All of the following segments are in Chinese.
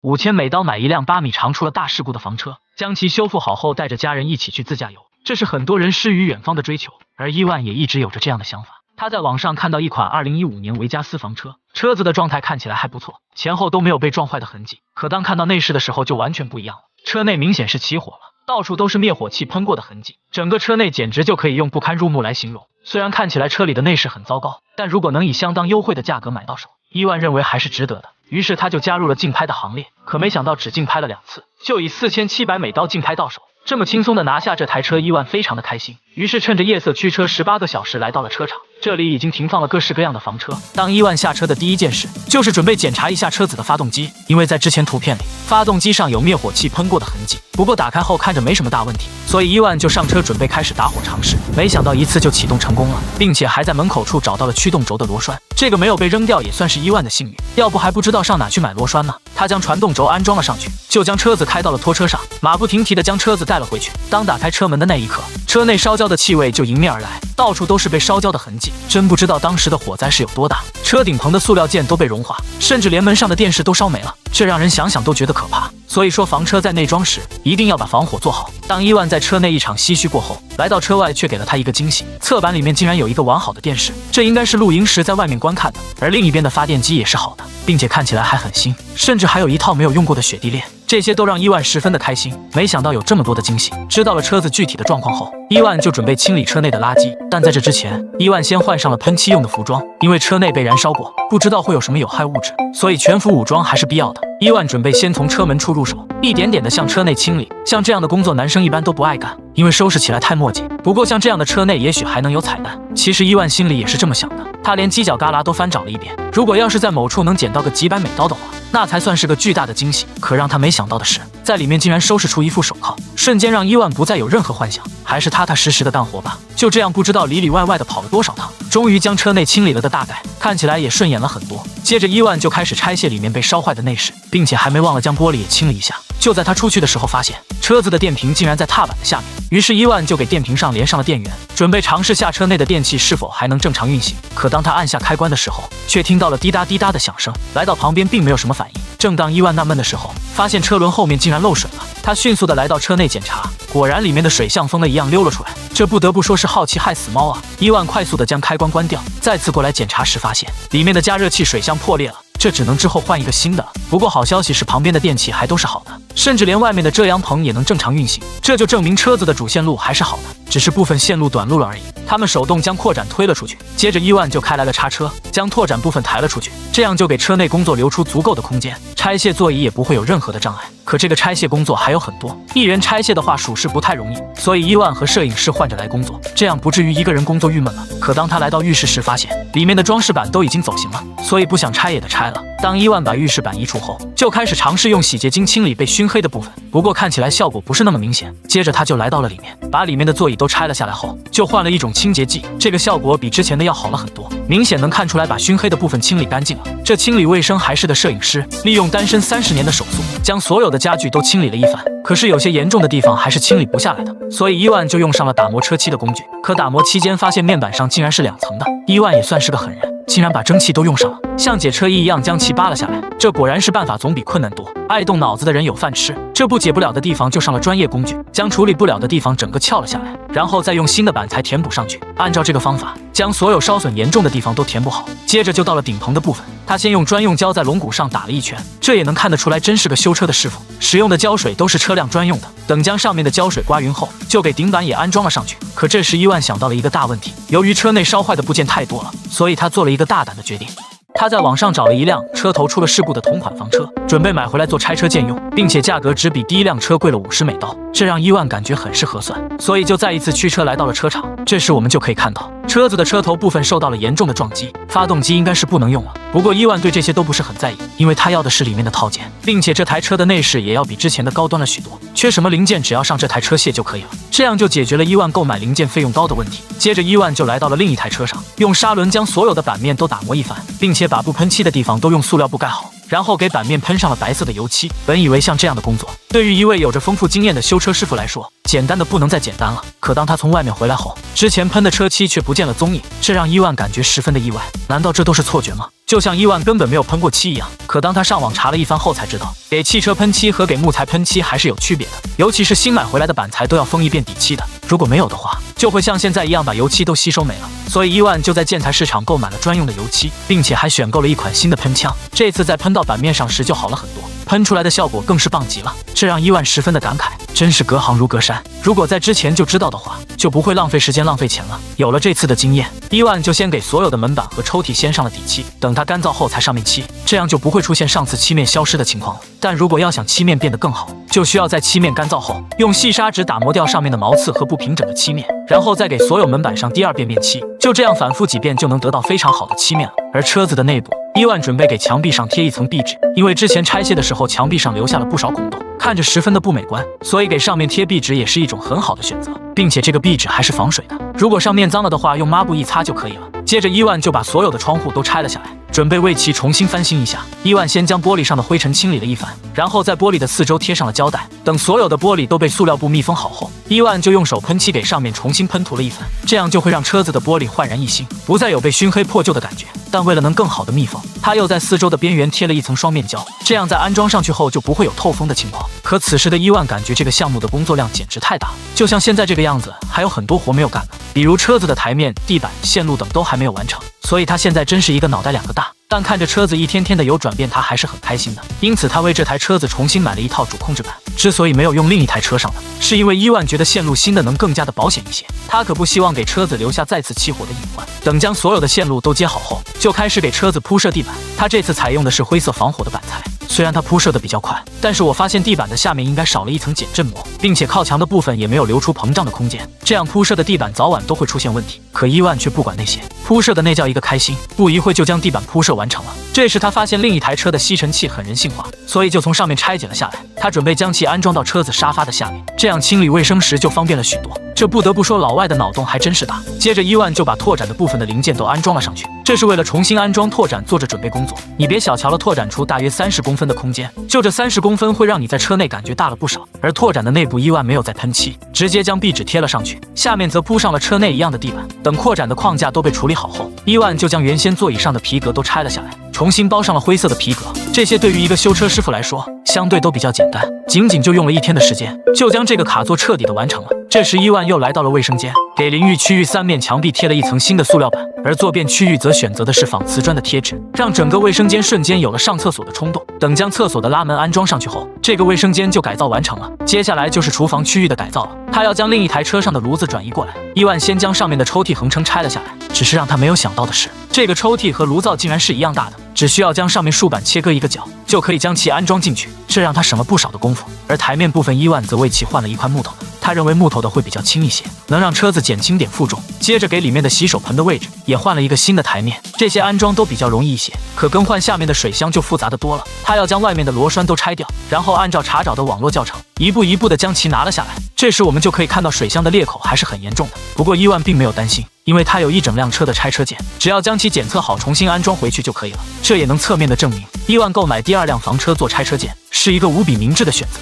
5000美刀买一辆8米长出了大事故的房车，将其修复好后带着家人一起去自驾游，这是很多人诗与远方的追求，而伊万也一直有着这样的想法。他在网上看到一款2015年维加斯房车，车子的状态看起来还不错，前后都没有被撞坏的痕迹，可当看到内饰的时候就完全不一样了，车内明显是起火了，到处都是灭火器喷过的痕迹，整个车内简直就可以用不堪入目来形容。虽然看起来车里的内饰很糟糕，但如果能以相当优惠的价格买到手，伊万认为还是值得的，于是他就加入了竞拍的行列。可没想到只竞拍了2次，就以4700美刀竞拍到手，这么轻松的拿下这台车，伊万非常的开心。于是趁着夜色驱车18个小时来到了车场，这里已经停放了各式各样的房车。当伊万下车的第一件事就是准备检查一下车子的发动机，因为在之前图片里发动机上有灭火器喷过的痕迹，不过打开后看着没什么大问题，所以伊万就上车准备开始打火尝试。没想到一次就启动成功了，并且还在门口处找到了驱动轴的螺栓，这个没有被扔掉也算是伊万的幸运，要不还不知道上哪去买螺栓呢。他将传动轴安装了上去，就将车子开到了拖车上，马不停蹄地将车子带了回去。当打开车门的那一刻，车内烧焦的气味就迎面而来，到处都是被烧焦的痕迹，真不知道当时的火灾是有多大。车顶棚的塑料件都被融化，甚至连门上的电视都烧没了，这让人想想都觉得可怕。所以说房车在内装时一定要把防火做好。当伊万在车内一场唏嘘过后，来到车外却给了他一个惊喜，侧板里面竟然有一个完好的电视，这应该是露营时在外面观看的，而另一边的发电机也是好的，并且看起来还很新，甚至还有一套没有用过的雪地链，这些都让伊万十分的开心。没想到有这么多的惊喜。知道了车子具体的状况后，伊万就准备清理车内的垃圾，但在这之前，伊万先换上了喷漆用的服装，因为车内被燃烧过，不知道会有什么有害物质，所以全副武装还是必要的。伊万准备先从车门处入手，一点点的向车内清理。像这样的工作男生一般都不爱干，因为收拾起来太磨叽。不过像这样的车内也许还能有彩蛋，其实伊万心里也是这么想的。他连犄角旮旯都翻找了一遍，如果要是在某处能捡到个几百美刀的话，那才算是个巨大的惊喜。可让他没想到的是，在里面竟然收拾出一副手铐，瞬间让伊万不再有任何幻想，还是踏踏实实的干活吧。就这样不知道里里外外的跑了多少趟，终于将车内清理了个大概，看起来也顺眼了很多。接着伊万就开始拆卸里面被烧坏的内饰，并且还没忘了将玻璃也清理一下。就在他出去的时候，发现车子的电瓶竟然在踏板的下面，于是伊万就给电瓶上连上了电源，准备尝试下车内的电器是否还能正常运行。可当他按下开关的时候，却听到了滴答滴答的响声，来到旁边并没有什么反应。正当伊万纳闷的时候，发现车轮后面竟然漏水了。他迅速的来到车内检查，果然里面的水像疯了一样溜了出来，这不得不说是好奇害死猫啊！伊万快速的将开关关掉，再次过来检查时发现里面的加热器水箱破裂了，这只能之后换一个新的了。不过好消息是旁边的电器还都是好的，甚至连外面的遮阳棚也能正常运行，这就证明车子的主线路还是好的，只是部分线路短路了而已。他们手动将扩展推了出去，接着伊万就开来了叉车，将拓展部分抬了出去，这样就给车内工作留出足够的空间，拆卸座椅也不会有任何的障碍。可这个拆卸工作还有很多，一人拆卸的话属实不太容易，所以伊万和摄影师换着来工作，这样不至于一个人工作郁闷了。可当他来到浴室时，发现里面的装饰板都已经走形了，所以不想拆也得拆了。当伊万把浴室板移除后，就开始尝试用洗洁精清理被熏黑的部分，不过看起来效果不是那么明显。接着他就来到了里面，把里面的座椅都拆了下来后，就换了一种清洁剂，这个效果比之前的要好了很多，明显能看出来把熏黑的部分清理干净了。这清理卫生还是的摄影师利用单身30年的手速，将所有的家具都清理了一番，可是有些严重的地方还是清理不下来的，所以伊万就用上了打磨车漆的工具。可打磨期间发现面板上竟然是2层的，伊万也算是个狠人，竟然把蒸汽都用上了，像解车衣一样将其扒了下来。这果然是办法总比困难多，爱动脑子的人有饭吃。这不解不了的地方就上了专业工具，将处理不了的地方整个撬了下来，然后再用新的板材填补上去。按照这个方法，将所有烧损严重的地方都填补好。接着就到了顶棚的部分，他先用专用胶在龙骨上打了一圈，这也能看得出来真是个修车的师傅，使用的胶水都是车辆专用的。等将上面的胶水刮匀后，就给顶板也安装了上去。可这时伊万想到了一个大问题，由于车内烧坏的部件太多了，所以他做了一个大胆的决定。他在网上找了一辆车头出了事故的同款房车，准备买回来做拆车见用，并且价格只比第一辆车贵了50美刀，这让伊万感觉很是合算，所以就再一次驱车来到了车场。这时我们就可以看到车子的车头部分受到了严重的撞击，发动机应该是不能用了。不过伊万对这些都不是很在意，因为他要的是里面的套件，并且这台车的内饰也要比之前的高端了许多，缺什么零件只要上这台车卸就可以了，这样就解决了伊万购买零件费用高的问题。接着伊万就来到了另一台车上，用砂轮将所有的板面都打磨一番，并且把不喷漆的地方都用塑料布盖好，然后给板面喷上了白色的油漆。本以为像这样的工作对于一位有着丰富经验的修车师傅来说简单的不能再简单了，可当他从外面回来后，之前喷的车漆却不见了踪影，这让伊万感觉十分的意外。难道这都是错觉吗？就像伊万根本没有喷过漆一样。可当他上网查了一番后才知道，给汽车喷漆和给木材喷漆还是有区别的，尤其是新买回来的板材都要封一遍底漆的，如果没有的话，就会像现在一样把油漆都吸收没了。所以伊万就在建材市场购买了专用的油漆，并且还选购了一款新的喷枪，这次在喷到板面上时就好了很多，喷出来的效果更是棒极了，这让伊万十分的感慨，真是隔行如隔山。如果在之前就知道的话，就不会浪费时间浪费钱了。有了这次的经验，伊万就先给所有的门板和抽屉先上了底漆，等它干燥后才上面漆，这样就不会出现上次漆面消失的情况了。但如果要想漆面变得更好，就需要在漆面干燥后，用细砂纸打磨掉上面的毛刺和不平整的漆面，然后再给所有门板上第二遍面漆，就这样反复几遍就能得到非常好的漆面了。而车子的内部，伊万准备给墙壁上贴一层壁纸，因为之前拆卸的时候墙壁上留下了不少孔洞，看着十分的不美观，所以给上面贴壁纸也是一种很好的选择，并且这个壁纸还是防水的，如果上面脏了的话，用抹布一擦就可以了。接着伊万就把所有的窗户都拆了下来，准备为其重新翻新一下。伊万先将玻璃上的灰尘清理了一番，然后在玻璃的四周贴上了胶带，等所有的玻璃都被塑料布密封好后，伊万就用手喷漆给上面重新喷涂了一番，这样就会让车子的玻璃焕然一新，不再有被熏黑破旧的感觉。但为了能更好的密封，他又在四周的边缘贴了一层双面胶，这样在安装上去后就不会有透风的情况。可此时的伊万感觉这个项目的工作量简直太大了，就像现在这个样子，还有很多活没有干呢，比如车子的台面、地板、线路等都还没有完成，所以他现在真是一个脑袋两个大。但看着车子一天天的有转变，他还是很开心的，因此他为这台车子重新买了一套主控制板。之所以没有用另一台车上的，是因为伊万觉得线路新的能更加的保险一些，他可不希望给车子留下再次起火的隐患。等将所有的线路都接好后，就开始给车子铺设地板。他这次采用的是灰色防火的板材，虽然它铺设的比较快，但是我发现地板的下面应该少了一层减震膜，并且靠墙的部分也没有留出膨胀的空间，这样铺设的地板早晚都会出现问题。可伊万却不管那些，铺设的那叫一个开心，不一会就将地板铺设完成了。这时他发现另一台车的吸尘器很人性化，所以就从上面拆解了下来，他准备将其安装到车子沙发的下面，这样清理卫生时就方便了许多。这不得不说老外的脑洞还真是大。接着伊万就把拓展的部分的零件都安装了上去，这是为了重新安装拓展做着准备工作。你别小瞧了拓展出大约30公分的空间，就这30公分会让你在车内感觉大了不少。而拓展的内部伊万没有再喷漆，直接将壁纸贴了上去，下面则铺上了车内一样的地板。等扩展的框架都被处理好后，伊万就将原先座椅上的皮革都拆了下来，重新包上了灰色的皮革。这些对于一个修车师傅来说相对都比较简单，仅仅就用了1天的时间就将这个卡座彻底的完成了。这时伊万又来到了卫生间，给淋浴区域3面墙壁贴了一层新的塑料板，而坐便区域则选择的是仿瓷砖的贴纸，让整个卫生间瞬间有了上厕所的冲动。等将厕所的拉门安装上去后，这个卫生间就改造完成了。接下来就是厨房区域的改造了，他要将另一台车上的炉子转移过来。伊万先将上面的抽屉横撑拆了下来，只是让他没有想到的是，这个抽屉和炉灶竟然是一样大的，只需要将上面竖板切割一个角，就可以将其安装进去，这让他省了不少的功夫。而台面部分伊万则为其换了一块木头的，他认为木头的会比较轻一些，能让车子减轻点负重。接着给里面的洗手盆的位置也换了一个新的台面，这些安装都比较容易一些，可更换下面的水箱就复杂的多了。他要将外面的螺栓都拆掉，然后按照查找的网络教程一步一步的将其拿了下来。这时我们就可以看到水箱的裂口还是很严重的，不过伊万并没有担心，因为他有一整辆车的拆车件，只要将其检测好重新安装回去就可以了。这也能侧面的证明伊万购买第2辆房车做拆车件是一个无比明智的选择。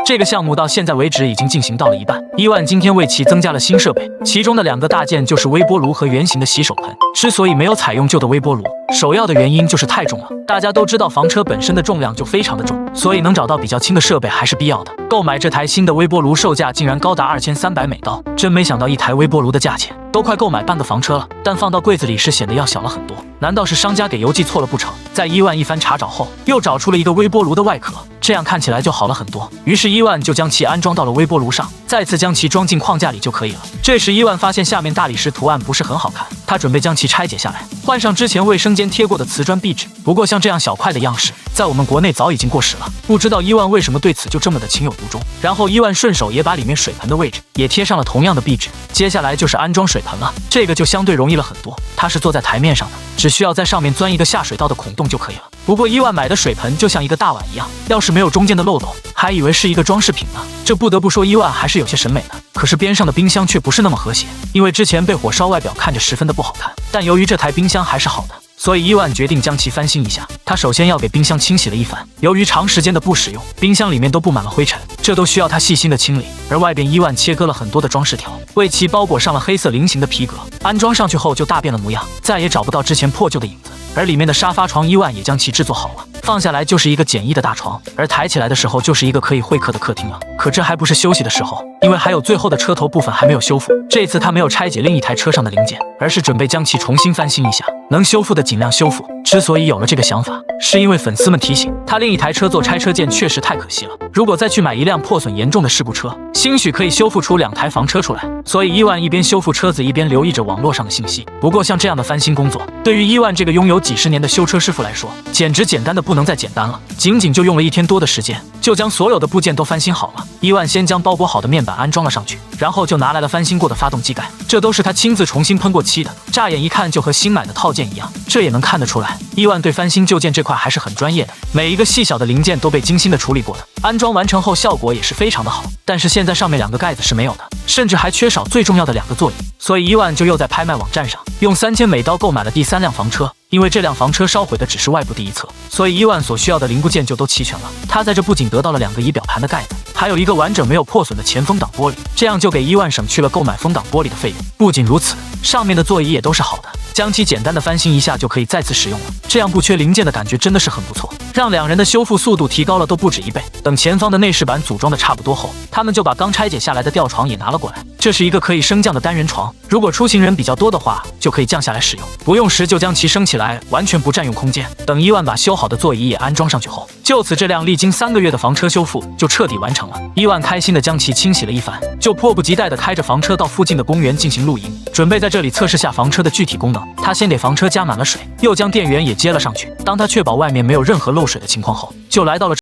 这个项目到现在为止已经进行到了一半，伊万今天为其增加了新设备，其中的2个大件就是微波炉和圆形的洗手盆。之所以没有采用旧的微波炉，首要的原因就是太重了。大家都知道房车本身的重量就非常的重，所以能找到比较轻的设备还是必要的。购买这台新的微波炉售价竟然高达2300美刀，真没想到一台微波炉的价钱都快购买半个房车了，但放到柜子里是显得要小了很多。难道是商家给邮寄错了不成？在伊万一番查找后，又找出了一个微波炉的外壳，这样看起来就好了很多。于是伊万就将其安装到了微波炉上，再次将其装进框架里就可以了。这时伊万发现下面大理石图案不是很好看，他准备将其拆解下来，换上之前卫生间贴过的瓷砖壁纸。不过像这样小块的样式，在我们国内早已经过时了，不知道伊万为什么对此就这么的情有独钟。然后伊万顺手也把里面水盆的位置也贴上了同样的壁纸。接下来就是安装水盆了，这个就相对容易了很多，它是坐在台面上的，只需要在上面钻一个下水道的孔洞就可以了。不过伊万买的水盆就像一个大碗一样，要是没有中间的漏斗，还以为是一个装饰品呢。这不得不说伊万还是有些审美的。可是边上的冰箱却不是那么和谐，因为之前被火烧，外表看着十分的不好看。但由于这台冰箱还是好的，所以伊万决定将其翻新一下。他首先要给冰箱清洗了一番，由于长时间的不使用，冰箱里面都布满了灰尘，这都需要他细心的清理。而外边伊万切割了很多的装饰条，为其包裹上了黑色菱形的皮革，安装上去后就大变了模样，再也找不到之前破旧的影子。而里面的沙发床伊万也将其制作好了，放下来就是一个简易的大床，而抬起来的时候就是一个可以会客的客厅了。可这还不是休息的时候，因为还有最后的车头部分还没有修复。这次他没有拆解另一台车上的零件，而是准备将其重新翻新一下，能修复的尽量修复。之所以有了这个想法，是因为粉丝们提醒他，另一台车做拆车件确实太可惜了，如果再去买一辆破损严重的事故车，兴许可以修复出2台房车出来。所以伊万一边修复车子，一边留意着网络上的信息。不过像这样的翻新工作，对于伊万这个拥有几十年的修车师傅来说，简直简单的不能再简单了。仅仅就用了1天多的时间，就将所有的部件都翻新好了。伊万先将包裹好的面板安装了上去，然后就拿来了翻新过的发动机盖，这都是他亲自重新喷过漆的，乍眼一看就和新买的套件一样。这也能看得出来，伊万对翻新旧件这块还是很专业的，每一个细小的零件都被精心的处理过的。安装完成后效果也是非常的好，但是现在上面2个盖子是没有的，甚至还缺少最重要的2个座椅，所以伊万就又在拍卖网站上用3000美刀购买了第3辆房车。因为这辆房车烧毁的只是外部第一侧，所以伊万所需要的零部件就都齐全了。他在这不仅得到了2个仪表盘的盖子，还有一个完整没有破损的前风挡玻璃，这样就给伊万省去了购买风挡玻璃的费用。不仅如此，上面的座椅也都是好的，将其简单的翻新一下就可以再次使用了，这样不缺零件的感觉真的是很不错，让2人的修复速度提高了都不止1倍。等前方的内饰板组装的差不多后，他们就把刚拆解下来的吊床也拿了过来。这是一个可以升降的单人床，如果出行人比较多的话，就可以降下来使用，不用时就将其升起来，完全不占用空间。等伊万把修好的座椅也安装上去后，就此这辆历经3个月的房车修复就彻底完成了。伊万开心的将其清洗了一番，就迫不及待的开着房车到附近的公园进行露营，准备在这里测试下房车的具体功能。他先给房车加满了水，又将电源也接了上去。当他确保外面没有任何漏水的情况后，就来到了